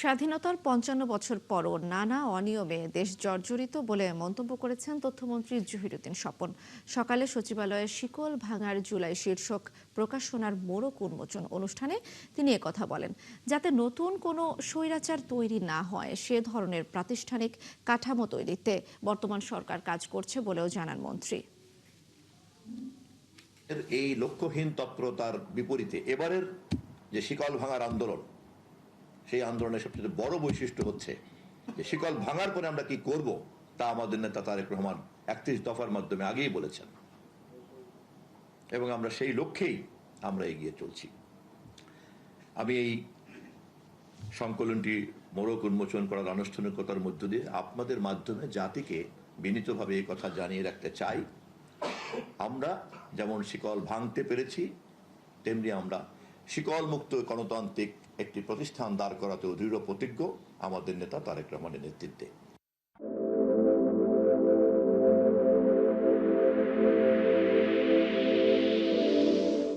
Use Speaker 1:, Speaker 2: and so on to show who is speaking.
Speaker 1: স্বাধীনতার ৫৫ বছর পরও নানা অনিয়মে দেশ জর্জরিত বলে মন্তব্য করেছেন তথ্যমন্ত্রী জহিরুদ্দিন স্বপন। সকালে সচিবালয়ের শিকল ভাঙার জুলাই শীর্ষক প্রকাশনার মোড়ক উন্মোচন অনুষ্ঠানে তিনি একথা বলেন। যাতে নতুন কোনো স্বৈরাচার তৈরি না হয় সে ধরনের প্রাতিষ্ঠানিক কাঠামো তৈরিতে বর্তমান সরকার কাজ করছে বলেও জানান মন্ত্রী।
Speaker 2: এই লক্ষ্যহীন তৎপরতার বিপরীতে এবারের যে শিকল ভাঙার আন্দোলন, সেই আন্দোলনের সবচেয়ে বড় বৈশিষ্ট্য হচ্ছে যে শিকল ভাঙার পরে আমরা কি করব তা আমাদের নেতা তারেক রহমান ৩১ দফার মাধ্যমে আগেই বলেছেন এবং আমরা সেই লক্ষ্যেই আমরা এগিয়ে চলছি। আমি এই সংকলনটি মোড়ক উন্মোচন করার আনুষ্ঠানিকতার মধ্য দিয়ে আপনাদের মাধ্যমে জাতিকে বিনীতভাবে এই কথা জানিয়ে রাখতে চাই, আমরা যেমন শিকল ভাঙতে পেরেছি তেমনি আমরা শিকল মুক্ত গণতান্ত্রিক একটি প্রতিষ্ঠান দাঁড় করাতেও দৃঢ় প্রতিজ্ঞ আমাদের নেতা তারেক রহমানের নেতৃত্বে।